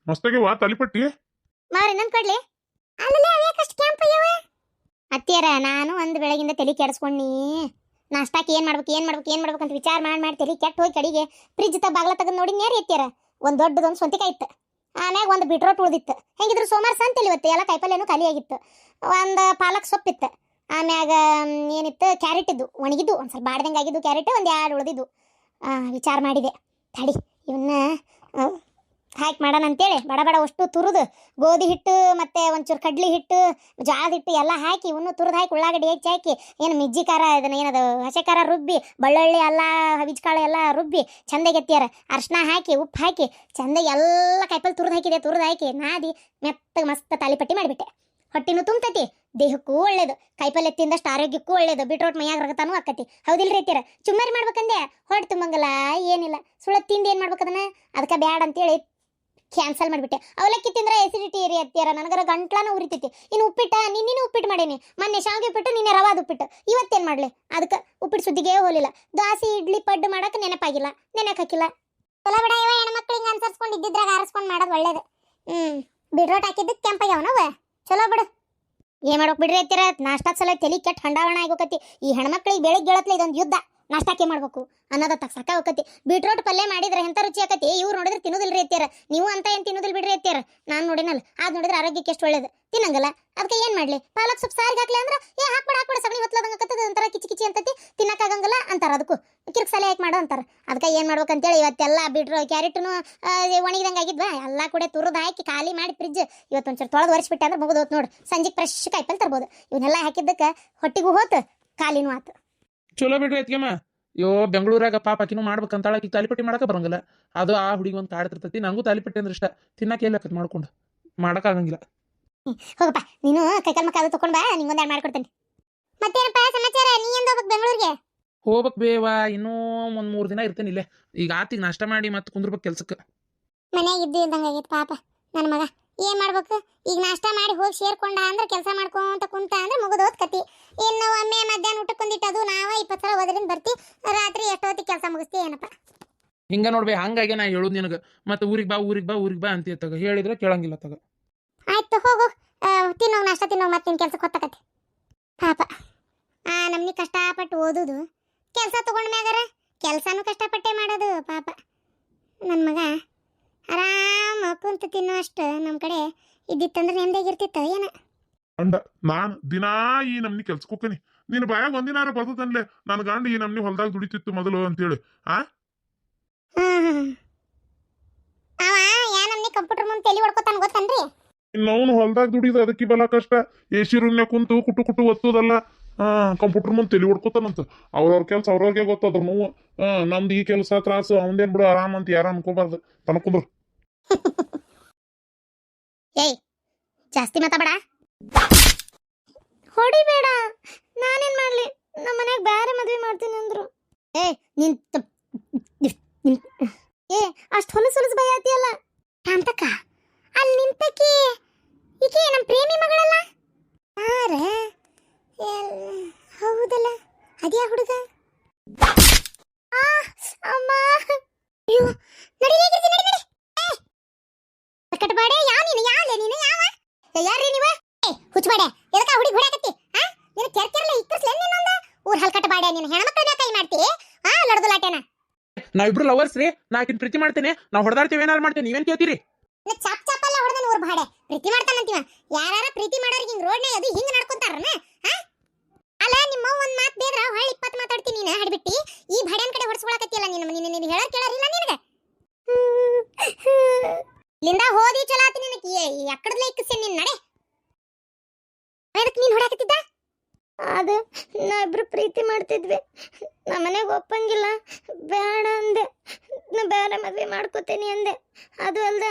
ಮಸ್ತಾಗ್ಯವ ತಾಲಿಪಟ್ಟಿ. ಮಾರಿ ನನ್ ಕೊಡ್ಲಿ ಅಲ್ಲೇ ಅವ್ಯಾಕಷ್ಟು ಕ್ಯಾಂಪ್ ಆಗ್ಯಾವ ಅತ್ತಿಯರ. ನಾನು ಒಂದು ಬೆಳಗಿಂದ ತಲೆ ಕೆಡಿಸ್ಕೊಂಡಿ ನಾಷ್ಟಾಕ್ ಏನ್ ಮಾಡ್ಬೇಕು ಅಂತ ವಿಚಾರ ಮಾಡಿ ತಲೆ ಕೆಟ್ಟ ಹೋಗಿ ಕಡೆಗೆ ಫ್ರಿಜ್ ಬಾಗ್ಲ ತೆಗೆದು ನೋಡಿ ನೇರಿ ಎತ್ತಿಯರ ಒಂದ್ ದೊಡ್ಡದೊಂದು ಸೊಂತಿಕಾಯಿ ಇತ್ತು. ಆಮ್ಯಾಗ ಒಂದು ಬೀಟ್ರೋಟ್ ಉಳ್ದಿತ್ತು. ಹೆಂಗಿದ್ರು ಸೋಮವಾರ ಸಂತೆಲಿ ಇವತ್ತು ಎಲ್ಲ ಕಾಯಿಪಲ್ಯನೂ ಖಾಲಿ ಆಗಿತ್ತು. ಒಂದು ಪಾಲಕ್ ಸೊಪ್ಪಿತ್ತು. ಆಮ್ಯಾಗ ಏನಿತ್ತು ಕ್ಯಾರೆಟ್ ಇದ್ದು ಒಣಗಿದ್ದು ಒಂದು ಸ್ವಲ್ಪ ಬಾಡ್ದಂಗೆ ಆಗಿದ್ದು ಕ್ಯಾರೆಟ್ ಒಂದು 2 ಉಳಿದಿದ್ದು. ವಿಚಾರ ಮಾಡಿದೆ ತಡಿ ಇವನ್ನ ಹಾಕಿ ಮಾಡೋಣ ಅಂತೇಳಿ ಬಡ ಅಷ್ಟು ತುರಿದು ಗೋಧಿ ಹಿಟ್ಟು ಮತ್ತು ಒಂಚೂರು ಕಡ್ಲಿ ಹಿಟ್ಟು ಜೋಳದ ಹಿಟ್ಟು ಎಲ್ಲ ಹಾಕಿ ಇವನು ತುರಿದು ಹಾಕಿ ಉಳ್ಳಾಗಡ್ಡಿ ಹೆಚ್ಚಿ ಹಾಕಿ ಏನು ಮಿಜ್ಜಿ ಖಾರ ಇದನ್ನು ಏನದು ಹಸೆ ಖಾರ ರುಬ್ಬಿ ಬೆಳ್ಳುಳ್ಳಿ ಎಲ್ಲ ಹವಿಜ್ಕಾಳು ಎಲ್ಲ ರುಬ್ಬಿ ಚಂದಾಗಿ ಎತ್ತಿಯಾರ. ಅರ್ಶಿನ ಹಾಕಿ ಉಪ್ಪು ಹಾಕಿ ಚಂದಾಗಿ ಎಲ್ಲ ಕಾಯಿಪಲ್ಲೆ ತುರಿದು ಹಾಕಿ ನಾದಿ ಮೆತ್ತಗೆ ಮಸ್ತ್ ತಾಲಿಪಟ್ಟಿ ಮಾಡಿಬಿಟ್ಟೆ. ಹೊಟ್ಟಿನೂ ತುಂಬತೈತಿ, ದೇಹಕ್ಕೂ ಒಳ್ಳೇದು, ಕಾಯಿಪಲ್ಲೆ ತಿಂದಷ್ಟು ಆರೋಗ್ಯಕ್ಕೂ ಒಳ್ಳೇದು, ಬೀಟ್ರೋಟ್ ಮೈಯಾಗ ರಗತಾನೂ ಆಕತಿ. ಹೌದಿಲ್ರಿ ಎತ್ತಿಯರ? ಚುಮ್ಮರಿ ಮಾಡ್ಬೇಕಂದೆ ಹೊಟ್ಟೆ ತುಂಬಂಗಲ್ಲ ಏನಿಲ್ಲ. ಸುಳ್ಳ ತಿಂದು ಏನು ಮಾಡ್ಬೇಕದನ್ನ ಅದಕ್ಕೆ ಬ್ಯಾಡ ಅಂತೇಳಿ ಕ್ಯಾನ್ಸಲ್ ಮಾಡಿಬಿಟ್ಟೆ. ಅವಲಕ್ಕಿ ತಿಂದ್ರೆ ಎಸಿಡಿಟಿ ಇರಿ ಅತ್ತಿಯರ, ನನಗರ ಗಂಟ್ಲಾನ ಉರಿತೈತಿ. ಇನ್ನು ಉಪ್ಪಿಟ್ಟ ನಿನ್ನೆ ಉಪ್ಪಿಟ್ಟು ಮಾಡೀನಿ, ಮೊನ್ನೆ ಶಾವಿಗೆ ಉಪ್ಪಿಟ್ಟು, ನಿನ್ನೆ ರವಾದ ಉಪ್ಪಿಟ್ಟು. ಇವತ್ತೇನು ಮಾಡಲಿ? ಅದಕ್ಕೆ ಉಪ್ಪಿಟ್ಟು ಸುದ್ದಿಗೆ ಹೋಲಿಲ್ಲ. ದೋಸೆ ಇಡ್ಲಿ ಪಡ್ಡು ಮಾಡಕ್ಕೆ ನೆನಪಾಗಿಲ್ಲ, ನೆನಕ್ಕೆ ಹಾಕಿಲ್ಲ. ಚಲೋ ಬಿಡ ಇವ ಹೆಣ್ಮಕ್ಳು ಹಿಂಗೆ ಅನ್ಸರ್ಸ್ಕೊಂಡು ಇದ್ದಿದ್ರಾಗ ಆರಿಸ್ಕೊಂಡು ಮಾಡೋದು ಒಳ್ಳೇದು. ಬೀಟ್ರೋಟ್ ಹಾಕಿದ್ದಕ್ಕೆ ಕೆಂಪಾಗ್ಯಾವ ನಾವು ಚಲೋ ಬಿಡು. ಏನ್ ಮಾಡೋಕ್ ಬಿಡ್ರಿ ಎತ್ತಿರ, ನಾಷ್ಟಾದ ಸಲ ತಲೆ ಕೆಟ್ಟ ಹಂಡಾವಣ ಆಗೋಕತಿ. ಈ ಹೆಣ್ಮಕ್ಳಿಗೆ ಬೆಳಿಗ್ಗೆ ಗೆಳತ್ಲೆ ಇದೊಂದು ಯುದ್ಧ, ನಾಷ್ಟಾಕೆ ಮಾಡ್ಬೇಕು ಅನ್ನೋದ ಸಾಕ ಹೋಗತಿ. ಬೀಟ್ರೋಟ್ ಪಲ್ಯ ಮಾಡಿದ್ರೆ ಎಂತ ರುಚಿ ಆಕತಿ, ಇವ್ರು ನೋಡಿದ್ರೆ ತಿನ್ನೋದಿಲ್ರಿ ಎತ್ತಿಯರ. ನೀವು ಅಂತ ಏನು ತಿನ್ನೋದಿಲ್ ಬಿಡ್ರಿ ಎತ್ತಿಯರ. ನಾನು ನೋಡಿನಲ್ಲ, ಅದು ನೋಡಿದ್ರೆ ಆರೋಗ್ಯಕ್ಕೆ ಎಷ್ಟು ಒಳ್ಳೇದು, ತಿನ್ನಂಗಲ್ಲ. ಅದಕ್ಕೆ ಏನು ಮಾಡಲಿ, ಪಾಲಕ್ ಸೊಪ್ಪು ಸಾರಿಗೆ ಹಾಕ್ಲಿ ಅಂದ್ರೆ ಹಾಕ್ಬೇಡ ಸಗಣಿ ಹೊತ್ಲದಂಗೆ ಆಕತ್ತದ, ಒಂಥರ ಕಿಚಿ ಅಂತತಿ, ತಿನ್ನಕ್ಕಾಗಂಗಲ್ಲ ಅಂತಾರೆ. ಅದಕ್ಕೂ ಕಿರ್ಕ್ ಸಾಲೆ ಹಾಕಿ ಮಾಡೋ ಅಂತಾರೆ. ಅದಕ್ಕೆ ಏನು ಮಾಡ್ಬೇಕಂತೇಳಿ ಇವತ್ತೆಲ್ಲ ಕ್ಯಾರೆಟ್ನು ಒಣಗಿದಂಗೆ ಆಗಿದ್ವಾ ಎಲ್ಲ ಕೂಡ ತುರಿದು ಹಾಕಿ ಖಾಲಿ ಮಾಡಿ ಫ್ರಿಜ್ ಇವತ್ತೊಂಚೂರು ತೊಳೆದು ಒರೆಸ್ಬಿಟ್ಟೆ ಅಂದ್ರೆ ಮುಗಿದೋತ್ ನೋಡು. ಸಂಜೆಗೆ ಫ್ರೆಶ್ ಕಾಯಿಪಲ್ಲೆ ತರ್ಬೋದು. ಇವನ್ನೆಲ್ಲ ಹಾಕಿದ್ದಕ್ಕೆ ಹೊಟ್ಟಿಗೂ ಹೋತು, ಖಾಲಿನೂ ಆತು. ಚಲೋ ಬಿಡ್ರಿ ಎತ್ಗೆಮ್ಮ. ಬೆಂಗಳೂರಾಗ ಪಾಪ ಆಕಿನೂ ಮಾಡ್ಬೇಕಂತಾಳ, ಆಕಿ ತಾಲಿಪಟ್ಟಿ ಮಾಡಕ ಬರಂಗಿಲ್ಲ. ಅದು ಆ ಹುಡುಗಿ ಒಂದು ಕಾಡ್ತಿರ್ತೈತಿ. ನನಗೂ ತಾಲಿಪಟ್ಟಿ ಅಂದ್ರೆ ಇಷ್ಟ, ತಿನ್ನಕ್ಕೆ ಎಲ್ಲಕತ್ ಮಾಡ್ಕೊಂಡು ಮಾಡಕ್ಕಾಗಂಗಿಲ್ಲ. ಹೋಗಪ್ಪ ನೀನು ಕೈಕಾಲ್ ಮಕ್ಕ ಅದು ತಗೊಂಡ್ ಬಾ, ನಿಂಗೊಂದು 2 ಮಾಡ್ಕೊಡ್ತೇನೆ. ಮತ್ತೇನಪ್ಪ ಸಮಾಚಾರ? ನೀ ಎಂದು ಹೋಗ್ಬೇಕು ಬೆಂಗಳೂರಿಗೆ? ಹೋಗ್ಬೇಕ್ ಬೇವಾ, ಇನ್ನೂ ಒಂದು 3 ದಿನ ಇರ್ತೇನೆ ಇಲ್ಲೇ. ಈಗ ಆತಿಗೆ ನಾಷ್ಟ ಮಾಡಿ ಮತ್ತೆ ಕುಂದ್ರಬೇಕು ಕೆಲ್ಸಕ್ಕೆ. ಮನ್ಯಾಗ ಇದ್ದು ಇದ್ದಂಗಾಗೈತೆ ಪಾಪ ನನ್ನ ಮಗ. ಏನ್ ಮಾಡ್ಬೇಕು ಈಗ? ನಾಷ್ಟ ಮಾಡಿ ಹೋಗಿ ಸೇರ್ಕೊಂಡ ಅಂದ್ರೆ ಕೆಲಸ ಮಾಡ್ಕೊಂತ ಕುಂತ ಅಂದ್ರೆ ಮುಗಿದೋದ್ ಕತಿ. ಇನ್ನು ಒಮ್ಮೆ ಮಧ್ಯಾಹ್ನ ಊಟಕ್ಕೆ ಒಂದಿಟ್ಟದು ನಾವ 20 ಸಲ ಓದ್ರಿಂದ ಬರ್ತಿ, ರಾತ್ರಿ ಎಷ್ಟೊತ್ತಿಗೆ ಕೆಲಸ ಮುಗಿಸ್ತಿ ಏನಪ್ಪ? ಹಿಂಗ ನೋಡ್ಬೇ, ಹಂಗಾಗಿ ನಾ ಹೇಳುದು ನಿನಗೆ. ಮತ್ತೆ ಊರಿಗೆ ಬಾ ಅಂತ ತಗ ಹೇಳಿದ್ರೆ ಕೇಳಂಗಿಲ್ಲ ತಗ. ಆಯ್ತು ಹೋಗು, ತಿನ್ನೋಗಿ ನಾಷ್ಟ ತಿನ್ನೋಗಿ ಮತ್ತೆ ನಿನ್ ಕೆಲ್ಸಕ್ಕೆ ಹೊತ್ತಕತಿ. ಪಾಪ ನಮ್ನಿ ಕಷ್ಟಪಟ್ಟು ಓದುದು, ಕೆಲಸ ತಗೊಂಡ್ಮ್ಯಾಗಾರ ಕೆಲಸನೂ ಕಷ್ಟಪಟ್ಟೆ ಮಾಡೋದು. ಪಾಪ ನನ್ನ ಮಗ ಆರಾಮ ಕುಂತು ತಿನ್ನುವಷ್ಟು ನಮ್ಮ ಕಡೆ ಇದ್ದಿತ್ತಂದ್ರೆ ನೆಮ್ಮದಿಯಾಗಿರ್ತಿತ್ತು ಏನ. ಅಂಡ ನಾನು ದಿನಾ ಈ ನಮ್ನಿ ಕೆಲ್ಸಕ್ಕೆ ಹೋಗ್ತೀನಿ. ನಿನ್ನ ಬಾಯಾಗ ಒಂದಿನಾರ ಬರ್ತದನ್ಲೆ ನನ್ನ ಗಂಡ ಈ ನಮ್ನಿ ಹೊಲ್ದಾಗ ದುಡಿತಿತ್ತು ಮೊದಲು ಅಂತೇಳಿ. ಅವ ಯಾ ನಮ್ನಿ ಕಂಪ್ಯೂಟರ್ ಮುಂದೆ ತಲೆ ಹೊಡ್ಕೊತಾನ ಗೊತ್ತನ್ರಿ? ಇನ್ನವನು ಹೊಲ್ದಾಗ ದುಡಿದ ಅದಕ್ಕೆ ಬಲ ಕಷ್ಟ. ಎಸಿ ರೂಮ್ನ್ಯಾಗ ಕುಂತು ಕುಟ್ಟು ಒತ್ತೋದಲ್ಲ, ಕಂಪ್ಯೂಟರ್ ಮುಂದೆ ತಲೆ ಹೊಡ್ಕೊತಾನಂತ. ಅವ್ರವ್ರ ಕೆಲ್ಸ ಅವ್ರವ್ರಿಗೆ ಗೊತ್ತದ್ರ ನೋವು. ನಮ್ದು ಈ ಕೆಲಸ ತ್ರಾಸು, ಅವಂದೇನ್ ಬಿಡು ಆರಾಮ್ ಅಂತ ಯಾರ ಅನ್ಕೋಬಾರ್ದು. ತನಕುಂದ್ರು ಏಯ್ ಜಾಸ್ತಿ ಮಾತಾಡ, ಹೊಡಿಬೇಡ. ನಾನೇನ್ ಮಾಡ್ಲಿ? ನಮ್ಮ ಮನ್ಯಾಗ ಬೇರೆ ಮದ್ವೆ ಮಾಡ್ತೀನಿ ಅಂದ್ರು. ನೀನ್ ಅಷ್ಟು ಹೊಲಸು ಭಯ ಆತಿಯಲ್ಲ ಕಾಂತಕ್ಕ. ಅಲ್ಲಿ ನಿಂತಕಿ ಈಕೆ ನಮ್ಮ ಪ್ರೇಮಿ ಮಗಳಲ್ಲ? ಹೌದಲ್ಲ, ಅದ್ಯಾ ಹುಡುಗ? ಅಮ್ಮ ಅಯ್ಯೋ, ನಡಿ ಕಟ್ಬಾಡೆ. ಯಾರ್ರಿ ನೀವ? ಹುಚ್ಚಬಾಡೆ, ಎದಕ್ಕ ಹುಡುಗಿ ಹುಡಾಕತ್ತಿ? ನಿನ್ನ ಕೆರ್ಕೆರಲ್ಲ ಇಕ್ಕಸ್ಲೆ ನಿನ್ನೊಂದ ಊರ್ ಹಲ್ ಕಟ್ಬಾಡೆ. ನಿನ್ನ ಹೆಣ್ಮಕ್ಳನ್ನ ಕೈ ಮಾಡ್ತಿ ಲಡ್ದುಲಾಟೆನ. ನಾವಿಬ್ರು ಲವರ್ಸ್ ರೀ, ನಾ ಆಕಿನ್ ಪ್ರೀತಿ ಮಾಡ್ತೇನೆ, ನಾವು ಹೊಡೆದಾಡ್ತೇವೆ, ಏನಾರು ಮಾಡ್ತೇನೆ, ನೀವೇನ್ ಕೇಳ್ತೀರಿ? ಚಾಪಲ್ಲ ಹೊಡೆದ ಊರ್ ಬಾಡೆ ಪ್ರೀತಿ ಮಾಡ್ತಾನಂತೀವ. ಯಾರ ಪ್ರೀತಿ ಮಾಡೋರಿಗೆ ಹಿಂಗ್ ರೋಡ್ನಾಗ ಅದು ಹಿಂಗ್ ನಡ್ಕೊಂತಾರನ? ಅಲ್ಲ ನಿಮ್ಮ ಒಂದ್ ಮಾತ್ ಬೇದ್ರ ಹೊಳ್ಳಿ 20 ಮಾತಾಡ್ತೀನಿ. ನೀನು ಹಡ್ಬಿಟ್ಟಿ ಈ ಭಾಡ್ಯಾನ್ ಕಡೆ ಹೊಡ್ಸ್ಕೊಳಕತ್ತಿಯಲ್ಲ. ನೀನು ಹೇಳೋರ್ ಕೇಳೋರಿಲ್ಲ ನಿನಗೆ. ಇಲ್ಲಿಂದ ಹೋದಿ ಚಲೋ ಆತಿ. ನಿನಗೆ ಎಕ್ಕಡದ್ಲೆ ಇಕ್ಕಸೆ ನಿನ್ ನಡೆ. ಅದಕ್ಕೆ ನೀನು ಹೊಡಾಕತ್ತಿದ್ದ? ಅದು ನಾವಿಬ್ರು ಪ್ರೀತಿ ಮಾಡ್ತಿದ್ವಿ. ನಮ್ಮ ಮನೆಗೆ ಒಪ್ಪಂಗಿಲ್ಲ, ಬೇಡ ಅಂದೆ. ನಾ ಬೇರೆ ಮದ್ವೆ ಮಾಡ್ಕೋತೀನಿ ಅಂದೆ. ಅದು ಅಲ್ದ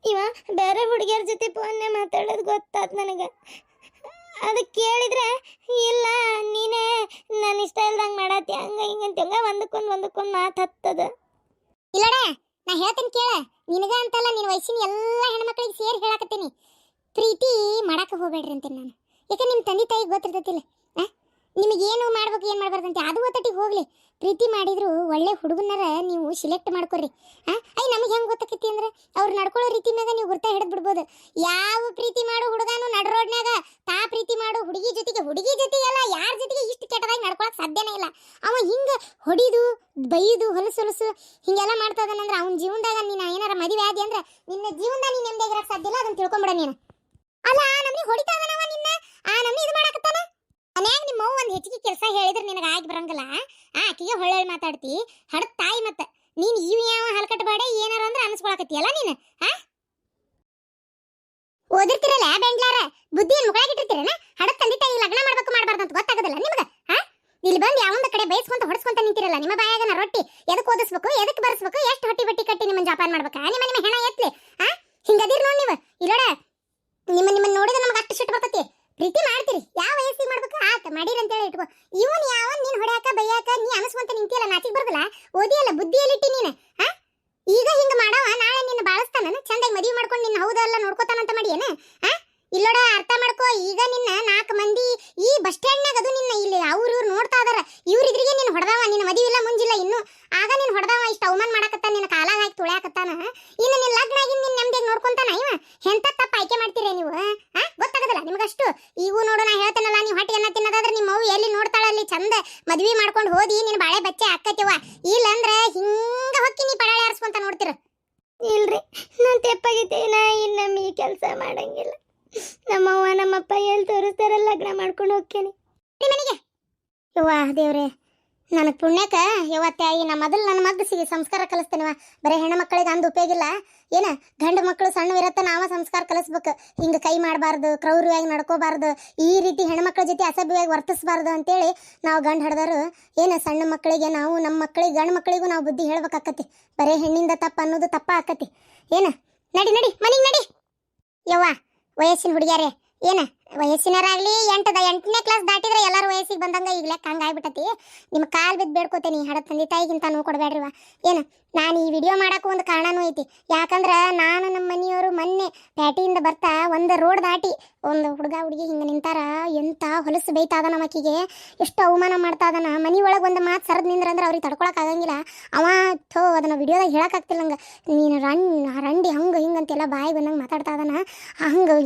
ಇವ ಬೇರೆ ಹುಡುಗಿಯರ ಜೊತೆ ಫೋನ್ನೇ ಮಾತಾಡೋದು ಗೊತ್ತಾದ್ ನನಗೆ. ಅದಕ್ಕೆ ಕೇಳಿದ್ರೆ ಇಲ್ಲ ನೀನೇ ನಾನು ಇಷ್ಟ ಇಲ್ದಂಗೆ ಮಾಡತ್ತಿ ಹಂಗ ಹಿಂಗಂತ ಒಂದಕ್ಕೊಂದು ಮಾತು ಹತ್ತದ. ಇಲ್ಲಡೆ ನಾ ಹೇಳ್ತೀನಿ ಕೇಳ, ನಿನಗ ಅಂತಲ್ಲ ನಿನ್ನ ವಯಸ್ಸಿನ ಎಲ್ಲ ಹೆಣ್ಮಕ್ಳಿಗೆ ಸೇರಿ ಹೇಳಾಕತ್ತೀನಿ, ಪ್ರೀತಿ ಮಾಡಕ್ಕೆ ಹೋಗ್ಬೇಡ್ರಿ ಅಂತೀನಿ ನಾನು. ಯಾಕೆ ನಿಮ್ಮ ತಂದೆ ತಾಯಿಗೆ ಗೊತ್ತಿರ್ತೈತಿಲ್ಲ, ನಿಮಗೇನು ಮಾಡ್ಬೇಕು ಏನು ಮಾಡ್ಬಾರ್ದಂತೆ ಅದು ಒತ್ತಟಿಗೆ ಹೋಗ್ಲಿ. ಪ್ರೀತಿ ಮಾಡಿದ್ರು ಒಳ್ಳೆ ಹುಡುಗನರ ನೀವು ಸಿಲೆಕ್ಟ್ ಮಾಡ್ಕೊರಿ. ಅಯ್ಯ ನಮಗೆ ಹೆಂಗೆ ಗೊತ್ತಾಕೈತಿ ಅಂದ್ರೆ ಅವ್ರು ನಡ್ಕೊಳ್ಳೋ ರೀತಿ ಮ್ಯಾಗ ನೀವು ಗುರ್ತಾ ಹಿಡಿದು ಬಿಡ್ಬೋದು. ಯಾವ ಪ್ರೀತಿ ಮಾಡೋ ಹುಡುಗನು ನಡ್ ರೋಡ್ನ್ಯಾಗ ತಾ ಪ್ರೀತಿ ಮಾಡೋ ಹುಡುಗಿ ಜೊತೆಗೆ ಎಲ್ಲ ಯಾರ ಜೊತೆಗೆ ಇಷ್ಟು ಕೆಟ್ಟದಾಗಿ ನಡ್ಕೊಳಕ್ ಸಾಧ್ಯನೇ ಇಲ್ಲ. ಅವ ಹಿಂಗೆ ಹೊಡಿದು ಬೈದು ಹೊಲಸು ಹಿಂಗೆಲ್ಲ ಮಾಡ್ತಾ ಇದ್ದಾನಂದ್ರೆ ಅವ್ನ ಜೀವನದಾಗ ನೀನು ಏನಾರ ಮದುವೆ ಆದಿ ಅಂದ್ರೆ ನಿನ್ನ ಜೀವನದಾಗ ನೀನು ನೆಮ್ಮದಿಯಾಗಿರಕ್ಕೆ ಸಾಧ್ಯ ಇಲ್ಲ. ಅದನ್ನ ತಿಳ್ಕೊಂಬಿಡ ನೀನು. ಅಲ್ಲ ನಮ್ಗೆ ಹೊಡಿತಾ ಇದಾನವ ನಿನ್ನ ನಮ್ಗೆ ಇದು ಮಾಡಾಕತ್ತಾನ. ಮನ್ಯಾಗ ನಿಮ್ಮ ಅವ್ವ ಒಂದು ಹೆಚ್ಚಿಗೆ ಕೆಲಸ ಹೇಳಿದ್ರೆ ನಿನಗೆ ಆಗಿ ಬರಂಗಿಲ್ಲ. ಆಕಿಗೆ ಹೊಳ್ಳೆ ಮಾತಾಡ್ತಿ ಹಡದ್ ತಾಯಿ. ಮತ್ತೆ ನೀನು ಇವ್ ಯಾವ ಹಲ್ಕಟ್ ಬಾಡೆ ಏನಾರ ಅಂದ್ರೆ ಅನ್ಸ್ಕೊಳಕತ್ತಿಯಲ್ಲ ನೀನು. ಓದಿರ್ತಿರಲ್ಲ ಬೆಂಗ್ಳಾರ ಬುದ್ಧಿ ಏನು ಮುಗಳಾಗಿಟ್ಟಿರ್ತೀರನ. ಹಡದ್ ತಂದೆ ತಾಯಿ ಲಗ್ನ ಮಾಡ್ಬೇಕು ಮಾಡಬಾರ್ದು ಅಂತ ಗೊತ್ತಾಗೋದಿಲ್ಲ ನಿಮ್ಗೆ. ಇಲ್ಲಿ ಬಂದು ಯಾವಂದ ಕಡೆ ಬೈಸ್ಕೊಂತ ಹೊಡ್ಸ್ಕೊಂತ ನಿಂತಿರಲ್ಲ. ನಿಮ್ಮ ಬಾಯಾಗನ ರೊಟ್ಟಿ ಎದಕ್ಕೆ ಓದಿಸ್ಬೇಕು ಎದಕ್ಕೆ ಬರ್ಸ್ಬೇಕು ಎಷ್ಟು ಹೊಟ್ಟಿ ಬಟ್ಟಿ ಕಟ್ಟಿ ನಿಮ್ಮನ್ನ ಜಾಪಾನ್ ಮಾಡ್ಬೇಕಾ. ನಿಮ್ಮ ಹೆಣ ಎತ್ಲಿ ಹಿಂಗದಿರ್ ನೋಡಿ ನೀವು. ಇಲ್ಲೋಡ ನಿಮ್ಮನ್ನ ನೋಡಿದ್ರೆ ನಮ್ಗೆ ಅಷ್ಟು ಸಿಟ್ಟು ಬರ್ತತಿ. ಪ್ರೀತಿ ಮಾಡ್ತೀರಿ ಯಾವ ವಯಸ್ಸಿಗೆ ಮಾಡ್ಬೇಕು ಆತ ಮಾಡೀರಿ ಅಂತೇಳಿ ಇಟ್ಕೋ. ಇವನ್ ಯಾವನ್ ನೀನ್ ಹೊಡ್ಯಾಕ ಬೈಯಾಕ ನೀ ಅನಸ್ಕೊಂತ ನಿಂತಿಯಲ್ಲ ನಾಚಿಗೆ ಬರೋದಿಲ್ಲ. ಓದಿಯಲ್ಲ ಬುದ್ಧಿಯಲ್ಲಿಟ್ಟಿ ನೀನು. ಈಗ ಹಿಂಗ ಮಾಡವ ನಾಳೆ ನಿನ್ನ ಬಾಳಸ್ತಾನ ಚಂದಾಗಿ ಮದುವೆ ಮಾಡ್ಕೊಂಡು ನಿನ್ನ ಹೌದಲ್ಲ ನೋಡ್ಕೋತಾನಂತ ಮಾಡಿ ಏನ. ಇಲ್ಲೋಡ ಅರ್ಥ ಮಾಡ್ಕೋ. ಈಗ ನಿನ್ನ 4 ಮಂದಿ ಈ ಬಸ್ ಸ್ಟ್ಯಾಂಡ್ನಾಗ ಅದು ನಿನ್ನ ಇಲ್ಲಿ ಅವ್ರು ಇವ್ರು ನೋಡ್ತಾ ಇದಾರ. ಇವ್ರಿದ್ರಿಗೆ ನೀನು ಹೊಡೆದವ ನಿನ್ನ ಮದುವೆ ಇಲ್ಲ ಮುಂಜಿಲ್ಲ ಇನ್ನು. ಆಗ ನೀನು ಹೊಡೆದವ ಇಷ್ಟು ಅವಮಾನ ಮಾಡಾಕತ್ತಾನ ನಿನ್ನ ಕಾಲಾಗ ಹಾಕಿ ತುಳ್ಯಾಕತ್ತಾನ. ಇನ್ನು ನಿನ್ನ ಲಗ್ನ ಆಗಿ ನಿನ್ನ ನೆಮ್ಮದಿಯಾಗಿ ನೋಡ್ಕೊಂತಾನ ಇವ. ಎಂತ ತಪ್ಪ ಆಯ್ಕೆ ಮಾಡ್ತೀರಿ ನೀವು. ಗೊತ್ತಾಗದಲ್ಲ ನಿಮಗಷ್ಟು. ಈಗೂ ನೋಡು ನಾ ಹೇಳ್ತೇನಲ್ಲ ನೀವು ಹೊಟ್ಟೆ ಅನ್ನ ತಿನ್ನೋದಾದ್ರೆ ನಿಮ್ಮ ಅವ್ವ ಎಲ್ಲಿ ನೋಡ್ತಾಳ ಅಲ್ಲಿ ಚಂದ ಮದುವೆ ಮಾಡ್ಕೊಂಡು ಹೋದಿ ನಿನ್ನ ಬಾಳೆ ಬಚ್ಚೆ ಅಕ್ಕತಿವ. ಇಲ್ಲಂದ್ರೆ ಹಿಂಗ ಹೊಕ್ಕಿ ನೀ ಪಡಾಳೆ ಆರಿಸ್ಕೊಂತ ನೋಡ್ತೀರ. ಇಲ್ರಿ ನಾನು ತೆಪ್ಪಾಗಿದ್ದೆ. ನಾ ಇನ್ನೊಮ್ಮೆ ಈ ಕೆಲಸ ಮಾಡಂಗಿಲ್ಲ. ನಮ್ಮವ್ವ ನಮ್ಮಪ್ಪ ಎಲ್ಲಿ ತೋರಿಸ್ತಾರ ಲಗ್ನ ಮಾಡ್ಕೊಂಡು ಹೋಗ್ತೇನೆ ಮನೆಗೆ. ಯವ್ವ ದೇವ್ರೆ ನನಗೆ ಪುಣ್ಯಕ ಯವ್ವ ತಾಯಿ ನಾ ಮೊದಲು ನನ್ನ ಮಗ್ಗಿಸಿಗೆ ಸಂಸ್ಕಾರ ಕಲಿಸ್ತೇನವ. ಬರೀ ಹೆಣ್ಣು ಮಕ್ಕಳಿಗೆ ಅಂದು ಉಪಯೋಗಿಲ್ಲ ಏನ. ಗಂಡು ಮಕ್ಕಳು ಸಣ್ಣವಿರತ್ತ ನಾವ ಸಂಸ್ಕಾರ ಕಲಿಸ್ಬೇಕು. ಹಿಂಗೆ ಕೈ ಮಾಡಬಾರ್ದು ಕ್ರೌರ್ಯವಾಗಿ ನಡ್ಕೋಬಾರ್ದು ಈ ರೀತಿ ಹೆಣ್ಮಕ್ಳ ಜೊತೆ ಅಸಭ್ಯವಾಗಿ ವರ್ತಿಸಬಾರ್ದು ಅಂತೇಳಿ ನಾವು ಗಂಡು ಹಿಡ್ದರು ಏನು ಸಣ್ಣ ಮಕ್ಕಳಿಗೆ ನಾವು ನಮ್ಮ ಮಕ್ಕಳಿಗೆ ಗಂಡು ಮಕ್ಕಳಿಗೂ ನಾವು ಬುದ್ಧಿ ಹೇಳ್ಬೇಕಾಕತಿ. ಬರೀ ಹೆಣ್ಣಿಂದ ತಪ್ಪು ಅನ್ನೋದು ತಪ್ಪ ಆಕತಿ ಏನ. ನಡಿ ಮನೆಗೆ ನಡಿ. ಯವ್ವ ವಯಸ್ಸಿನ ಹುಡುಗಿಯಾರೆ ಏನ ವಯಸ್ಸಿನರಾಗ್ಲಿ 8ನೇ ಕ್ಲಾಸ್ ದಾಟಿದ್ರೆ ಎಲ್ಲರೂ ವಯಸ್ಸಿಗೆ ಬಂದಂಗ ಈಗ ಲೆಕ್ಕ ಹಂಗಾಗ್ಬಿಟ್ಟತಿ. ನಿಮ್ಮ ಕಾಲ್ ಬಿದ್ದು ಬೇಡ್ಕೋತೇನಿ ಹಡ ತಂದೆ ತಾಯಿಗಿಂತ ನೋವು ಕೊಡಬೇಡ್ರಿವ ಏನ. ನಾನು ಈ ವಿಡಿಯೋ ಮಾಡಕ್ಕೂ ಒಂದು ಕಾರಣನೂ ಐತಿ. ಯಾಕಂದ್ರೆ ನಾನು ನಮ್ಮ ಮನೆಯವರು ಮೊನ್ನೆ ಪ್ಯಾಟಿಯಿಂದ ಬರ್ತಾ ಒಂದು ರೋಡ್ ದಾಟಿ ಒಂದು ಹುಡುಗ ಹುಡುಗಿ ಹಿಂಗೆ ನಿಂತಾರ. ಎಂತ ಹೊಲಸು ಬೈತಾ ಇದಾನ ಮಕ್ಕಿಗೆ ಎಷ್ಟು ಅವಮಾನ ಮಾಡ್ತಾ ಇದಾನ. ಮನೆ ಒಳಗೆ ಒಂದು ಮಾತು ಸರದ್ ನಿಂದ್ರಂದ್ರೆ ಅವ್ರಿಗೆ ತಡ್ಕೊಳಕ್ ಆಗಂಗಿಲ್ಲ. ಅವ ಥೋ ಅದನ್ನ ವಿಡಿಯೋದಾಗ ಹೇಳಕ್ಕಾಗ್ತಿಲ್ಲ ನಂಗೆ. ನೀನು ರಂಡಿ ಹಂಗೆ ಹಿಂಗಂತೆಲ್ಲ ಬಾಯಿ ಬಂದಂಗೆ ಮಾತಾಡ್ತಾ ಇದಾನ. ಹಂಗೆ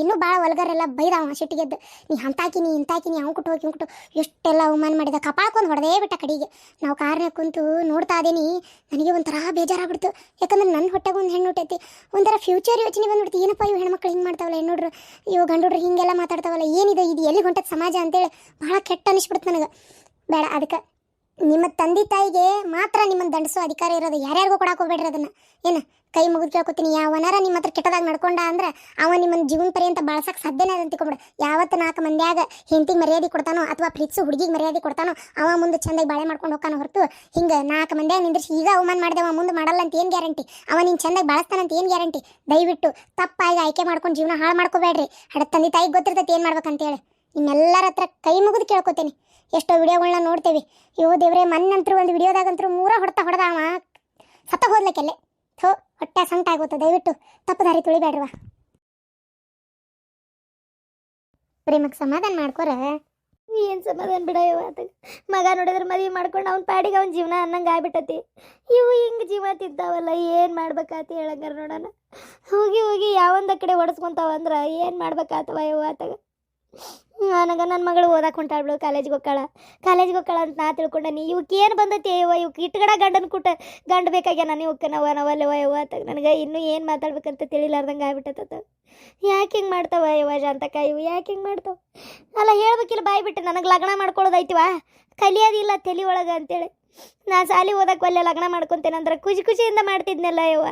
ಇನ್ನೂ ಭಾಳ ಒಲ್ಗರೆಲ್ಲ ಬೈದಾವ ಸಿಟ್ಟಿಗೆದ್ದು. ನೀ ಅಂತಾಕಿನಿ ಇಂತಾಕಿನಿ ಅವ್ನು ಕುಟ್ಟು ಹೋಗಿ ಕುಟ್ಟು ಎಷ್ಟೆಲ್ಲ ಅವಮಾನ ಮಾಡಿದ. ಕಪಾಳ್ಕೊಂಡು ಹೊಡೆದೇ ಬಿಟ್ಟ ಕಡೆಗೆ. ನಾವು ಕಾರ್ನಾಗ ಕುಂತು ನೋಡ್ತಾ ಇದ್ದೀನಿ. ನನಗೆ ಒಂಥರ ಬೇಜಾರಾಗ್ಬಿಡ್ತು. ಯಾಕಂದ್ರೆ ನನ್ನ ಹೊಟ್ಟೆಗೆ ಒಂದು ಹೆಣ್ಣು ಹುಟ್ಟೈತಿ. ಒಂಥರ ಫ್ಯೂಚರ್ ಯೋಚನೆ ಬಂದ್ಬಿಡ್ತು. ಏನಪ್ಪ ಇವು ಹೆಣ್ಮಕ್ಳು ಹಿಂಗೆ ಮಾಡ್ತಾವಲ್ಲ ಹೆಣ್ಣುಡ್ರು ಇವು ಗಂಡುಡ್ರು ಹಿಂಗೆಲ್ಲ ಮಾತಾಡ್ತಾವಲ್ಲ ಏನಿದೆ ಇದು ಎಲ್ಲಿ ಹೊಂಟದ ಸಮಾಜ ಅಂತೇಳಿ ಭಾಳ ಕೆಟ್ಟ ಅನಿಸ್ಬಿಡ್ತು ನನಗೆ. ಬೇಡ ಅದಕ್ಕೆ ನಿಮ್ಮ ತಂದೆ ತಾಯಿಗೆ ಮಾತ್ರ ನಿಮ್ಮನ್ನು ದಂಡಿಸೋ ಅಧಿಕಾರ ಇರೋದು. ಯಾರ್ಯಾರಿಗೂ ಕೊಡಕ್ಕೆ ಹೋಗ್ಬೇಡ್ರಿ ಅದನ್ನು ಏನು. ಕೈ ಮುಗಿದು ಕೇಳ್ಕೊತೀನಿ. ಯಾವನಾರ ನಿಮ್ಮ ಹತ್ರ ಕೆಟ್ಟದಾಗ ನಡ್ಕೊಂಡ ಅಂದ್ರೆ ಅವ ನಿಮ್ಮನ್ನು ಜೀವನ ಪರ್ಯಂತ ಬಾಳ್ಸಕ್ಕೆ ಸಾಧ್ಯನೇ ಅಂತ ತಿಳ್ಕೊಂಬಿಡ. ಯಾವತ್ತು 4 ಮಂದಿಯಾಗ ಹೆಂಡತಿಗೆ ಮರ್ಯಾದೆ ಕೊಡ್ತಾನೋ ಅಥವಾ ಪ್ರೀತಿಸು ಹುಡುಗಿಗೆ ಮರ್ಯಾದೆ ಕೊಡ್ತಾನೋ ಅವ ಮುಂದೆ ಚಂದಾಗಿ ಬಾಳೆ ಮಾಡ್ಕೊಂಡು ಹೋಗ್ತಾನೋ ಹೊರತು ಹಿಂಗೆ 4 ಮಂದಿಯಾಗ ನಿಂದ್ರಿಸಿ ಈಗ ಅವಮಾನ ಮಾಡಿದವ ಮುಂದೆ ಮಾಡಲ್ಲ ಅಂತ ಏನು ಗ್ಯಾರಂಟಿ. ಅವ ನೀನು ಚಂದಾಗಿ ಬಾಳಿಸ್ತಾನಂತ ಏನು ಗ್ಯಾರಂಟಿ. ದಯವಿಟ್ಟು ತಪ್ಪಾಗಿ ಆಯ್ಕೆ ಮಾಡ್ಕೊಂಡು ಜೀವನ ಹಾಳು ಮಾಡ್ಕೋಬೇಡ್ರಿ. ಹಡ ತಂದೆ ತಾಯಿಗೆ ಗೊತ್ತಿರ್ತೈತೆ ಏನು ಮಾಡ್ಬೇಕಂತೇಳಿ. ನಿಮ್ಮೆಲ್ಲರ ಹತ್ರ ಕೈ ಮುಗಿದು ಕೇಳ್ಕೊತೀನಿ. ಎಷ್ಟೋ ವಿಡಿಯೋಗಳನ್ನ ನೋಡ್ತೇವೆ. ಅಯ್ಯೋ ದೇವ್ರೆ ಮೊನ್ನಂತರೂ ಒಂದು ವಿಡಿಯೋದಾಗಂತರೂ 3 ಹೊಡೆದ ಅವ ಸತ್ತ ಹೋದ್ಲಕ್ಕೆಲ್ಲೆ. ಥೋ ಹೊಟ್ಟೆ ಸಂಕಟ ಆಗುತ್ತೆ. ದಯವಿಟ್ಟು ತಪ್ಪು ದಾರಿ ತುಳಿಬೇಡ್ರವ. ಪ್ರೇಮಕ್ಕೆ ಸಮಾಧಾನ ಮಾಡ್ಕೊರ. ಏನು ಸಮಾಧಾನ ಬಿಡಯ್ಯವ. ಮಗ ನೋಡಿದ್ರೆ ಮದುವೆ ಮಾಡ್ಕೊಂಡು ಅವ್ನ ಪಾಡಿಗೆ ಅವ್ನ ಜೀವನ ಅನ್ನಂಗೆ ಆಗ್ಬಿಟ್ಟತಿ. ಇವು ಹಿಂಗೆ ಜೀವ ತಿಂತಾವಲ್ಲ ಏನು ಮಾಡ್ಬೇಕಾತಿ ಹೇಳಂಗಾರ ನೋಡೋಣ. ಹೋಗಿ ಯಾವೊಂದ ಕಡೆ ಹೊಡೆಸ್ಕೊಂತಾವ ಅಂದ್ರೆ ಏನು ಮಾಡ್ಬೇಕಾತವ ಯವ್ವ ಆತಾಗ. ನನಗೆ ನನ್ನ ಮಗಳು ಓದಕ್ಕೆ ಹೊಂಟಾಳ್ಬಿಡು. ಕಾಲೇಜಿಗೆ ಹೋಗ್ತಾಳ ಅಂತ ನಾ ತಿಳ್ಕೊಂಡನಿ. ಇವಕ್ಕೆ ಏನು ಬಂದೈತಿ ಯವ್ವ. ಇವಕ್ಕೆ ಇಟ್ಗಡ ಗಂಡು ಬೇಕಾಗ್ಯಾನ ಇವಕ್ಕೆ ನವಲ್ಲವ ಯವ್ವ ಆತಾಗ. ನನಗೆ ಇನ್ನೂ ಏನು ಮಾತಾಡ್ಬೇಕಂತ ತಿಳಿಲಾರ್ದಂಗೆ ಆಗ್ಬಿಟ್ಟತ್ತ. ಯಾಕೆ ಹಿಂಗೆ ಮಾಡ್ತಾವ ಯವ್ವ ಶಾಂತಕ್ಕ ಇವು ಯಾಕೆ ಹಿಂಗೆ ಮಾಡ್ತಾವ. ಅಲ್ಲ ಹೇಳ್ಬೇಕಿಲ್ಲ ಬಾಯಿ ಬಿಟ್ಟು ನನಗೆ ಲಗ್ನ ಮಾಡ್ಕೊಳ್ಳೋದೈತಿವ ಕಲಿಯೋದಿಲ್ಲ ತಲೆ ಒಳಗೆ ಅಂತೇಳಿ. ನಾ ಸಾಲಿ ಓದಕ್ಕೆ ಒಳ್ಳೆ ಲಗ್ನ ಮಾಡ್ಕೊತೇನಂದ್ರೆ ಖುಷಿಯಿಂದ ಮಾಡ್ತಿದ್ನಲ್ಲ ಯವ್ವ.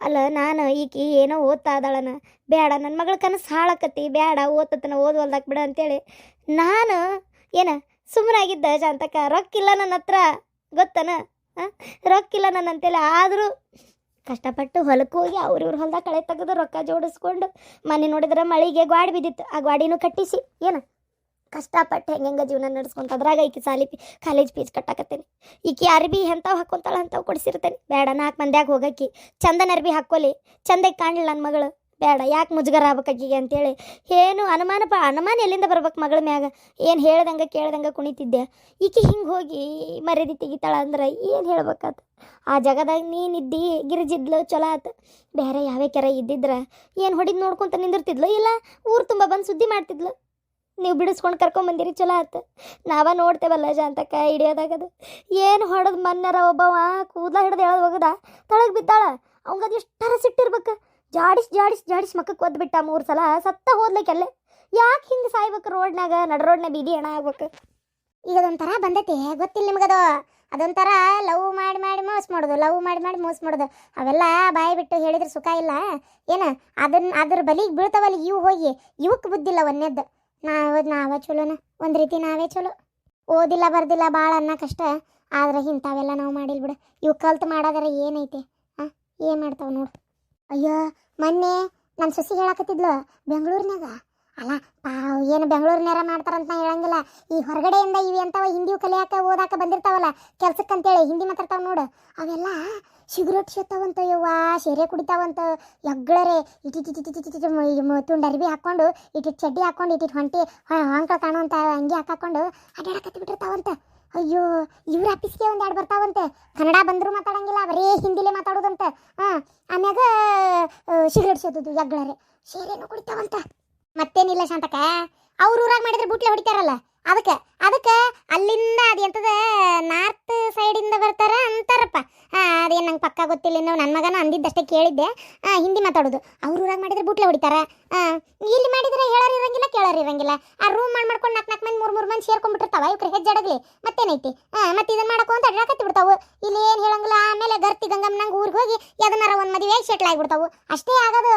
ಅಲ್ಲ ನಾನು ಈಕಿ ಏನೋ ಓದ್ತಾ ಇದ್ದಾಳನ ಬೇಡ ನನ್ನ ಮಗಳ ಕನಸು ಹಾಳಾಕತಿ ಬೇಡ ಓದ್ತನ ಓದ್ವಲ್ದಾಕ್ ಬಿಡ ಅಂತೇಳಿ ನಾನು ಸುಮ್ಮನಾಗಿದ್ದ ಶಾಂತಕ್ಕ. ರೊಕ್ಕಿಲ್ಲ ನನ್ನ ಹತ್ರ ಗೊತ್ತನ. ರೊಕ್ಕಿಲ್ಲ ನನ್ನ ಅಂತೇಳಿ ಆದರೂ ಕಷ್ಟಪಟ್ಟು ಹೊಲಕ್ಕೆ ಹೋಗಿ ಅವ್ರ ಹೊಲ್ದಾಗ ಕಳೆ ತೆಗೆದು ರೊಕ್ಕ ಜೋಡಿಸ್ಕೊಂಡು ಮನೆ ನೋಡಿದ್ರೆ ಮಳೆಗೆ ಗ್ವಾಡಿ ಬಿದ್ದಿತ್ತು. ಆ ಗ್ವಾಡಿನೂ ಕಟ್ಟಿಸಿ ಕಷ್ಟಪಟ್ಟು ಹೆಂಗೆ ಜೀವನ ನಡೆಸ್ಕೊಂತ ಅದ್ರಾಗ ಈಕಿ ಕಾಲೇಜ್ ಫೀಸ್ ಕಟ್ಟಾಕತ್ತೇನೆ. ಈಕಿ ಅರ್ಬಿ ಎಂಥವು ಹಾಕ್ಕೊಂತಾಳೆ ಅಂಥವು ಕೊಡಿಸಿರ್ತೇನೆ. ಬೇಡ 4 ಮಂದಿಯಾಗ ಹೋಗಕ್ಕಿ ಚಂದನ ಅರ್ಬಿ ಹಾಕ್ಕೊಲಿ ಚಂದಾಗಿ ಕಾಣಲಿಲ್ಲ ನನ್ನ ಮಗಳು. ಬೇಡ, ಯಾಕೆ ಮುಜುಗರ ಆಗ್ಬೇಕಾಕಿಗೆ ಅಂತೇಳಿ ಏನು ಅನುಮಾನ ಎಲ್ಲಿಂದ ಬರ್ಬೇಕು ಮಗಳ ಮ್ಯಾಗ. ಏನು ಹೇಳ್ದಂಗೆ ಕೇಳ್ದಂಗೆ ಕುಣಿತಿದ್ದೆ, ಈಕೆ ಹಿಂಗೆ ಹೋಗಿ ಮರ್ಯಾದೆ ತೆಗಿತಾಳ ಅಂದ್ರೆ ಏನು ಹೇಳ್ಬೇಕಾತ. ಆ ಜಗದಾಗ ನೀನಿದ್ದಿ, ಗಿರಿಜಿದ್ಲು, ಚಲೋ ಆತು. ಬೇರೆ ಯಾವೇ ಕೆರೆ ಇದ್ದಿದ್ರೆ ಏನು ಹೊಡಿದು ನೋಡ್ಕೊಂತ ನಿಂದಿರ್ತಿದ್ಲು, ಇಲ್ಲ ಊರು ತುಂಬ ಬಂದು ಸುದ್ದಿ ಮಾಡ್ತಿದ್ಲು. ನೀವು ಬಿಡಿಸ್ಕೊಂಡು ಕರ್ಕೊಂಬಂದಿರಿ, ಚಲೋ ಆತು. ನಾವ ನೋಡ್ತೇವಲ್ಲ ಶಾಂತಕ್ಕ ಹಿಡಿಯೋದಾಗದು. ಏನು ಹೊಡೆದು ಮೊನ್ನೆರ ಒಬ್ಬವ ಕೂದಲ ಹಿಡ್ದು ಹೇಳೋದು ಹೋಗದ ತಳಗೆ ಬಿದ್ದಾಳ. ಅವಂಗದು ಎಷ್ಟರ ಸಿಟ್ಟಿರ್ಬೇಕು. ಜಾಡಿಸ್ ಮಕ್ಕಕ್ಕೆ ಒದ್ಬಿಟ್ಟ 3 ಸಲ, ಸತ್ತ ಹೋದ್ಲಿಕ್ಕೆಲ್ಲೇ. ಯಾಕೆ ಹಿಂಗೆ ಸಾಯ್ಬೇಕು ರೋಡ್ನಾಗ, ನಡ ರೋಡ್ನಾಗ ಬೀದಿ ಹೆಣ ಆಗ್ಬೇಕು. ಈಗ ಅದೊಂಥರ ಬಂದೈತಿ, ಗೊತ್ತಿಲ್ಲ ನಿಮಗದು. ಅದೊಂಥರ ಲವ್ ಮಾಡಿ ಮೋಸ ಮಾಡೋದು. ಅವೆಲ್ಲ ಬಾಯಿ ಬಿಟ್ಟು ಹೇಳಿದ್ರೆ ಸುಖ ಇಲ್ಲ ಏನು. ಅದ್ರ ಬಲಿಗೆ ಬೀಳ್ತಾವಲ್ಲ ಇವು, ಹೋಗಿ ಇವಕ್ಕೆ ಬುದ್ಧಿಲ್ಲ ಒಂದೇದ್ದು. ನಾವ ಚಲೋನ, ಒಂದು ರೀತಿ ನಾವೇ ಚಲೋ. ಓದಿಲ್ಲ ಬರ್ದಿಲ್ಲ ಭಾಳ ಅನ್ನಕಷ್ಟ, ಆದ್ರೆ ಇಂಥವೆಲ್ಲ ನಾವು ಮಾಡಿಲ್ಲ ಬಿಡು. ಇವು ಕಲ್ತು ಮಾಡೋದಾರ ಏನೈತೆ? ಏನು ಮಾಡ್ತಾವ ನೋಡು. ಅಯ್ಯೋ, ಮೊನ್ನೆ ನನ್ನ ಸೊಸಿ ಹೇಳಕತ್ತಿದ್ಲು ಬೆಂಗಳೂರಿನಾಗ. ಅಲ್ಲ ಏನು ಬೆಂಗಳೂರಿನಾರ ಮಾಡ್ತಾರಂತ ನಾ ಹೇಳಂಗಿಲ್ಲ. ಈ ಹೊರಗಡೆಯಿಂದ ಇವು ಎಂಥವ ಹಿಂದಿ ಕಲಿಯಾಕ ಓದಾಕ ಬಂದಿರ್ತಾವಲ್ಲ ಕೆಲ್ಸಕ್ಕಂತೇಳಿ, ಹಿಂದಿ ಮಾತಾಡ್ತಾವ ನೋಡು. ಅವೆಲ್ಲ ಸಿಗರೇಟ್ ಸೇತಾವಂತ, ಯವ್ವ ಶೇರೆ ಕುಡಿತಾವಂತ. ಎಗ್ಳರೆ ತುಂಡು ಅರ್ಬಿ ಹಾಕ್ಕೊಂಡು, ಇಟ್ಟಿಟ್ಟು ಚಡ್ಡಿ ಹಾಕ್ಕೊಂಡು, ಇಟ್ಟಿಟ್ಟು ಹೊಂಟಿ ಹೊಂಕಳ ಕಾಣುವಂಥ ಅಂಗಿ ಹಾಕೊಂಡು ಅಡ್ಡಾಡಕತ್ತಿ ಬಿಟ್ಟಿರ್ತಾವಂತ. ಅಯ್ಯೋ, ಇವ್ರ ಆಫೀಸ್ಗೆ ಒಂದು 2 ಬರ್ತಾವಂತೆ. ಕನ್ನಡ ಬಂದರೂ ಮಾತಾಡಂಗಿಲ್ಲ, ಬರೀ ಹಿಂದಿಲೇ ಮಾತಾಡೋದಂತ. ಆಮ್ಯಾಗ ಸಿಗರೇಟ್ ಸೇದೋದು, ಎಗ್ಳರೆ ಶೇರೇನು ಕುಡಿತಾವಂತ. ಮತ್ತೇನಿಲ್ಲ ಶಾಂತಕ, ಅವ್ರ ಊರಾಗ ಮಾಡಿದ್ರೆ ಬುಟ್ಲೆ ಹೊಡಿತಾರಲ್ಲ, ಅದಕ್ಕೆ ಅಲ್ಲಿಂದ ಅದು ಎಂತದ ನಾರ್ತ್ ಸೈಡಿಂದ ಬರ್ತಾರ ಅಂತಾರಪ್ಪ. ಅದೇನು ನಂಗೆ ಪಕ್ಕ ಗೊತ್ತಿಲ್ಲ. ಇನ್ನು ನನ್ನ ಮಗನ ಅಂದಿದ್ದಷ್ಟೇ ಕೇಳಿದ್ದೆ. ಹಿಂದಿ ಮಾತಾಡೋದು. ಅವ್ರ ಊರಾಗ ಮಾಡಿದ್ರೆ ಬುಟ್ಲೆ ಹೊಡಿತಾರ. ಇಲ್ಲಿ ಮಾಡಿದ್ರೆ ಹೇಳೋರು ಇರಂಗಿಲ್ಲ, ಕೇಳೋರು ಇರಂಗಿಲ್ಲ. ಆ ರೂಮ್ ಮಾಡ್ಕೊಂಡು 4 ಮಂದಿ 3 ಮಂದಿ ಸೇರ್ಕೊಂಡ್ಬಿಟ್ಟಿರ್ತಾವ. ಇವ್ರ ಹೆಜ್ಜಾಡಗ್ಲಿ ಮತ್ತೇನೈತಿ. ಮತ್ತೆ ಇದನ್ನ ಮಾಡಕ್ಕೋ ಅಂತ ಅಡ್ಡಾಕತ್ತಿ ಬಿಡ್ತಾವು. ಇಲ್ಲಿ ಏನು ಹೇಳಂಗಿಲ್ಲ. ಆಮೇಲೆ ಗರ್ತಿ ಗಂಗಮ್ಮನಂಗೆ ಊರಿಗೆ ಹೋಗಿ ಯಾವ್ದನ್ನಾರ ಒಂದು ಮದುವೆ ಸೆಟ್ಲ್ ಆಗಿಬಿಡ್ತಾವು. ಅಷ್ಟೇ ಆಗೋದು.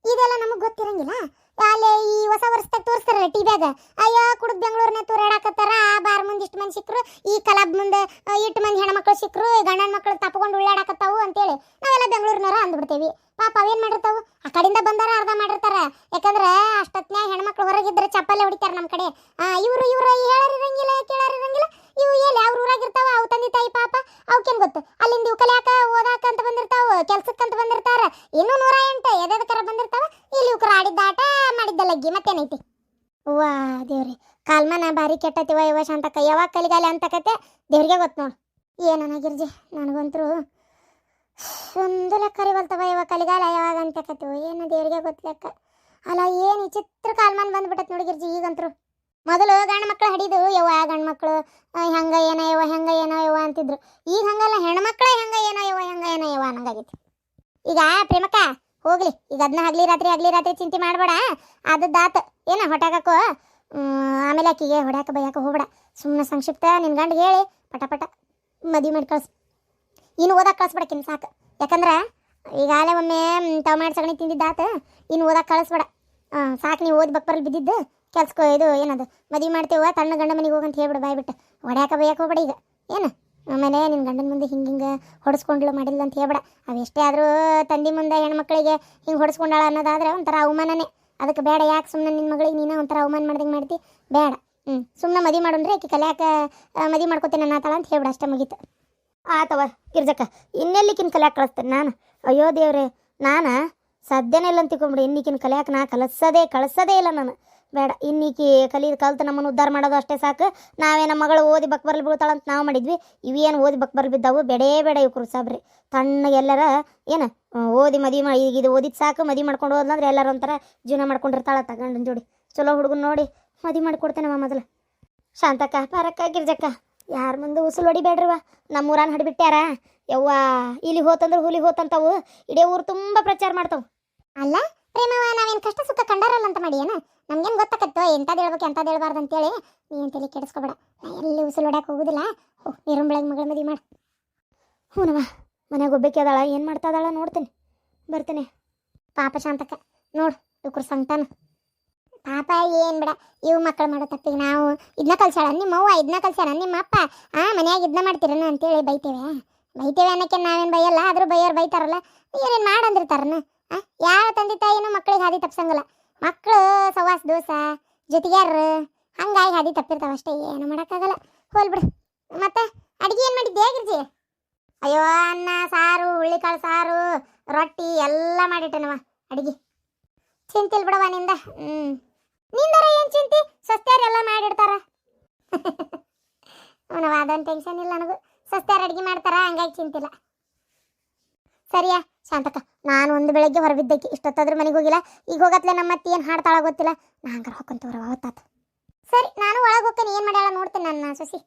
ಇದೆಲ್ಲ ನಮಗೆ ಗೊತ್ತಿರಂಗಿಲ್ಲ. ಅಲ್ಲೇ ಈ ಹೊಸ ವರ್ಷದಾಗ ತೋರಿಸ್ತಾರಲ್ಲ ಟಿವ್ಯಾಗ, ಅಯ್ಯೋ ಕುಡಿದು ಬೆಂಗಳೂರನ್ನ ತೋರಾಡಕತ್ತಾರ, ಆ ಬಾರ್ ಮುಂದೆ ಇಷ್ಟು ಮಂದಿ ಸಿಕ್ಕರು, ಈ ಕಲಬ್ ಮುಂದೆ 8 ಮಂದಿ ಹೆಣ್ಮಕ್ಳು ಸಿಕ್ಕರು, ಗಂಡನ ಮಕ್ಕಳು ತಪ್ಕೊಂಡು ಉಳ್ಳಾಡಕತ್ತಾವು ಅಂತೇಳಿ ನಾವೆಲ್ಲ ಬೆಂಗಳೂರಿನಾರ ಅಂದ್ಬಿಡ್ತೇವಿ. ಪಾಪ ಅವೇನು ಮಾಡಿರ್ತಾವು, ಆ ಕಡೆಯಿಂದ ಬಂದಾರ ಅರ್ಧ ಮಾಡಿರ್ತಾರ. ಯಾಕಂದ್ರೆ ಅಷ್ಟೊತ್ತಿನಾಗ ಹೆಣ್ಮಕ್ಳು ಹೊರಗಿದ್ರೆ ಚಪ್ಪಲ್ಲೇ ಹೊಡಿತಾರೆ ನಮ್ಮ ಕಡೆ. ಇವರು ಹೇಳೋರಿರಂಗಿಲ್ಲ, ಕೇಳೋರಿರಂಗಿಲ್ಲ. ಇವು ಎಲ್ಲಿ ಅವ್ರ ಊರಾಗಿರ್ತಾವ, ಅವು ತಂದೆ ತಾಯಿ ಪಾಪ ಅವಕ್ಕೇನು ಗೊತ್ತು. ಅಲ್ಲಿಂದ ಇವು ಕಲಿಯಾಕ ಓದಾಕ ಅಂತ ಬಂದಿರ್ತಾವ, ಕೆಲ್ಸಕ್ಕಂತ ಬಂದಿರ್ತಾರ. ಇನ್ನೂ 108 ಎದೆದಕರ ಬಂದಿರ್ತಾವ. ಇಲ್ಲಿ ಇವ್ಕರ ಆಡಿದ್ದ ಆಟ ಮಾಡಿದ್ದ ಲಗ್ಗಿ ಮತ್ತೇನೈತಿ. ವಾ ದೇವ್ರಿ, ಕಾಲ್ಮನ ಬಾರಿ ಕೆಟ್ಟತಿವ ಇವ ಶಾಂತಕ್ಕ. ಯಾವಾಗ ಕಲಿಗಾಲ ಅಂತಕತ್ತೆ ದೇವ್ರಿಗೆ ಗೊತ್ತು ನೋಡು. ಏನನ್ನಾಗಿರ್ಜಿ, ನನಗಂತರೂ ಒಂದು ಲೆಕ್ಕರಿ ಬರ್ತವ ಇವ ಕಲಿಗಾಲ ಯಾವಾಗ ಅಂತಕತ್ತೀವ, ಏನು ದೇವ್ರಿಗೆ ಗೊತ್ತಲೆಕ್ಕ. ಅಲ್ಲ ಏನು ಚಿತ್ರ ಕಾಲ್ಮನ್ ಬಂದ್ಬಿಟ್ಟತ್ ನೋಡಿಗಿರ್ಜಿ ಈಗಂತರು. ಮೊದಲು ಗಂಡು ಮಕ್ಳು ಹಡಿದು ಯವ್ವ ಗಂಡು ಮಕ್ಕಳು ಹೆಂಗ ಏನೋ ಯವ್ವ ಅಂತಿದ್ರು. ಈಗ ಹಂಗಲ್ಲ, ಹೆಣ್ಮಕ್ಳು ಹೆಂಗ ಏನೋ ಯವ್ವ ಅನ್ನಂಗಾಗೈತಿ. ಈಗ ಪ್ರೇಮಕ್ಕ ಹೋಗ್ಲಿ, ಈಗ ಅದನ್ನ ಹಗ್ಲಿ ರಾತ್ರಿ ಚಿಂತೆ ಮಾಡಬೇಡ. ಅದದ್ದಾತು ಏನ ಹೊಟ್ಯಾಕೋ. ಆಮೇಲೆ ಆಕಿಗೆ ಹೊಡ್ಯಾಕ ಬೈಯಾಕ ಹೋಗ್ಬೇಡ. ಸುಮ್ಮನೆ ಸಂಕ್ಷಿಪ್ತ ನಿನ್ನ ಗಂಡಿಗೆ ಹೇಳಿ ಪಟ ಮದುವೆ ಮಾಡಿ ಕಳ್ಸು. ಇನ್ನು ಓದಕ್ಕೆ ಕಳಿಸ್ಬೇಡಕ್ಕಿನ್ನು ಸಾಕು. ಯಾಕಂದ್ರೆ ಈಗಾಗಲೇ ಒಮ್ಮೆ ಟೊಮ್ಯಾಟೊ ಸಗಣಿ ತಿಂದಿದ್ದಾತು, ಇನ್ನು ಓದಕ್ಕೆ ಕಳಿಸ್ಬೇಡ. ಸಾಕು, ನೀವು ಓದಿ ಬಕ್ಬರಲ್ಲಿ ಬಿದ್ದಿದ್ದು ಕೆಲ್ಸಕ್ಕೋ. ಇದು ಏನದು ಮದುವೆ ಮಾಡ್ತೇವ ತಣ್ಣ ಗಂಡ ಮನೆಗೆ ಹೋಗಂತ ಹೇಳ್ಬಿಡು ಬಾಯ್ಬಿಟ್ಟು. ಹೊಡ್ಯಾಕ ಬೈಯಾಕ ಹೋಗ್ಬೇಡ ಈಗ ಏನು. ಆಮೇಲೆ ನಿನ್ನ ಗಂಡನ ಮುಂದೆ ಹಿಂಗೆ ಹೊಡೆಸ್ಕೊಂಡ್ಲು ಮಾಡಿಲ್ಲ ಅಂತ ಹೇಳ್ಬೇಡ. ಅವೆಷ್ಟೇ ಆದರೂ ತಂದೆ ಮುಂದೆ ಹೆಣ್ಮಕ್ಳಿಗೆ ಹಿಂಗೆ ಹೊಡೆಸ್ಕೊಂಡಾಳ ಅನ್ನೋದಾದ್ರೆ ಒಂಥರ ಅವಮಾನನೇ. ಅದಕ್ಕೆ ಬೇಡ. ಯಾಕೆ ಸುಮ್ಮನೆ ನಿನ್ನ ಮಗಳಿಗೆ ನೀನು ಒಂಥರ ಅವಮಾನ ಮಾಡ್ದಂಗೆ ಮಾಡ್ತಿ, ಬೇಡ. ಸುಮ್ಮನೆ ಮದುವೆ ಮಾಡೋಣ್ರಿ, ಆಕೆ ಕಲ್ಯಾಕ ಮದುವೆ ಮಾಡ್ಕೋತೇನೆ ಅನ್ನತಾಳ ಅಂತ ಹೇಳ್ಬಿಡ, ಅಷ್ಟೇ ಮುಗೀತು. ಆತವ ಗಿರ್ಜಕ್ಕ, ಇನ್ನೆಲ್ಲಿಕಿನ ಕಲ್ಯಾಕ ಕಳಿಸ್ತೇನೆ ನಾನು. ಅಯ್ಯೋ ದೇವ್ರೆ, ನಾನು ಸದ್ಯನೇ ಇಲ್ಲ ಅಂತ ತಿಳ್ಕೊಂಬಿಡಿ. ಇನ್ನಿಕಿನ ಕಲ್ಯಾಕ ನಾ ಕಳಿಸೋದೇ ಇಲ್ಲ ನಾನು. ಬೇಡ, ಇನ್ನೀಕಿ ಕಲ್ತು ನಮ್ಮನ್ನು ಉದ್ಧಾರ ಮಾಡೋದು ಅಷ್ಟೇ ಸಾಕು. ನಮ್ಮ ಮಗಳು ಓದಿ ಬಕ್ಬರ್ಲಿ ಬೀಳ್ತಾಳಂತ ನಾವು ಮಾಡಿದ್ವಿ. ಇವೇನು ಓದಿ ಬಕ್ಬರ್ಲಿ ಬಿದ್ದಾವು, ಬೇಡ ಇವ್ರು ಸಾಬ್ರಿ. ತಣ್ಣಗೆ ಎಲ್ಲರ ಏನು ಓದಿ ಮದುವೆ ಮಾಡಿ, ಈಗ ಇದು ಓದಿದ್ದು ಸಾಕು ಮದುವೆ ಮಾಡ್ಕೊಂಡು ಹೋದ್ಲಂದ್ರೆ ಎಲ್ಲರೂ ಒಂಥರ ಜೀವನ ಮಾಡ್ಕೊಂಡಿರ್ತಾಳ ಗಂಡನ ಜೋಡಿ. ಚಲೋ ಹುಡುಗನ ನೋಡಿ ಮದುವೆ ಮಾಡಿಕೊಡ್ತೇನವ ಮೊದಲು. ಶಾಂತಕ್ಕ, ಪಾರಕ್ಕ, ಗಿರ್ಜಕ್ಕ, ಯಾರ ಮುಂದೆ ಉಸುಲು ಹೊಡಿಬೇಡ್ರಿವ. ನಮ್ಮೂರನ್ನ ಹಡಿಬಿಟ್ಟ್ಯಾರ ಯವ್ವ. ಇಲ್ಲಿ ಹೋತಂದ್ರೆ ಹುಲಿ ಹೋತಂತಾವು, ಇಡೀ ಊರು ತುಂಬ ಪ್ರಚಾರ ಮಾಡ್ತಾವು. ಅಲ್ಲ ಪ್ರೇಮವ, ನಾವೇನು ಕಷ್ಟ ಸುಖ ಕಂಡಾರಲ್ಲ ಅಂತ ಮಾಡಿ ಏನು, ನಮ್ಗೇನು ಗೊತ್ತಾಕತ್ತೋ ಎಂಥದ್ದು ಹೇಳ್ಬೇಕು ಎಂಥದ್ದು ಹೇಳ್ಬಾರ್ದು ಅಂತೇಳಿ. ನೀನು ತಲೆ ಕೆಡಿಸ್ಕೊಬೇಡ. ನಾ ಎಲ್ಲಿ ಉಸುಲು ಹೊಡ್ಯಾಕೆ ಹೋಗೋದಿಲ್ಲ. ನೀರುಂಬಳಗೆ ಮಗಳ ಮದುವೆ ಮಾಡಿ. ಹ್ಞೂನವ, ಮನೆಗೆ ಒಬ್ಬಕ್ಕೆ ಅದಾಳ, ಏನು ಮಾಡ್ತಾ ಇದ್ದಾಳ ನೋಡ್ತೇನೆ, ಬರ್ತೇನೆ. ಪಾಪ ಶಾಂತಕ್ಕ ನೋಡು ಇವ್ರ ಸಂತಾನ ಪಾಪ. ಏನು ಬಿಡ, ಇವು ಮಕ್ಕಳು ಮಾಡೋ ತಪ್ಪಿಗೆ ನಾವು ಇದನ್ನ ಕಲ್ಸಾಳ ನಿಮ್ಮವ್ವ, ಇದನ್ನ ಕಲ್ಸಾಳ ನಿಮ್ಮ ಅಪ್ಪ, ಮನ್ಯಾಗ ಇದನ್ನ ಮಾಡ್ತೀರನ ಅಂತೇಳಿ ಬೈತೇವೆ ಅನ್ನೋಕ್ಕೆ ನಾವೇನು ಬೈಯಲ್ಲ. ಆದರೂ ಬೈಯೋರು ಬೈತಾರಲ್ಲ, ಏನೇನು ಮಾಡಂದಿರ್ತಾರನ. ಯಾವ ತಂದೆ ತಾಯಿನೂ ಮಕ್ಕಳಿಗೆ ಹಾದಿ ತಪ್ಸಂಗಿಲ್ಲ. ಮಕ್ಕಳು ಸವಾಸ ದೋಸ ಜೊತೆಗ್ಯಾರ, ಹಂಗಾಗಿ ಹಾದಿ ತಪ್ಪಿರ್ತಾವ ಅಷ್ಟೇ, ಏನು ಮಾಡೋಕ್ಕಾಗಲ್ಲ. ಹೋಲ್ಬಿಡು. ಮತ್ತೆ ಅಡುಗೆ ಏನು ಮಾಡಿದ್ದೆ ಗಿರ್ಜಿ? ಅಯ್ಯೋ, ಅನ್ನ ಸಾರು, ಹುಳ್ಳಿಕಾಳು ಸಾರು, ರೊಟ್ಟಿ ಎಲ್ಲ ಮಾಡಿಟ್ಟೆನವ. ಅಡಿಗೆ ಚಿಂತೆ ಇಲ್ಲ ಬಿಡವ ನಿಂದ ನಿಂದರ ಏನ್ ಚಿಂತೆ ಸಸ್ತ್ಯಾರ ಎಲ್ಲ ಮಾಡಿಡ್ತಾರ ಅವನವ ಅದೊಂದು ಟೆನ್ಷನ್ ಇಲ್ಲ ನನಗೂ ಸಸ್ತ್ಯಾರ ಅಡಿಗೆ ಮಾಡ್ತಾರ ಹಂಗಾಗಿ ಚಿಂತಿಲ್ಲ ಸರಿಯಾ ಶಾಂತಕ್ಕ ನಾನು ಒಂದು ಬೆಳಗ್ಗೆ ಹೊರಬಿದ್ದಕ್ಕೆ ಇಷ್ಟೊತ್ತಾದ್ರೂ ಮನೆಗೆ ಹೋಗಿಲ್ಲ ಈಗ ಹೋಗತ್ಲೆ ನಮ್ಮ ಅತ್ತಿ ಏನು ಹಾಡ್ತಾಳ ಗೊತ್ತಿಲ್ಲ ನಾ ಹಂಗಾರ ಹೊಕ್ಕಂತವ್ರವ ಹೊತ್ತಾತು ಸರಿ ನಾನು ಒಳಗೆ ಹೋಗ್ತೇನೆ ಏನು ಮಾಡ್ಯಾಳ ನೋಡ್ತೇನೆ ನನ್ನ ಸೊಸಿ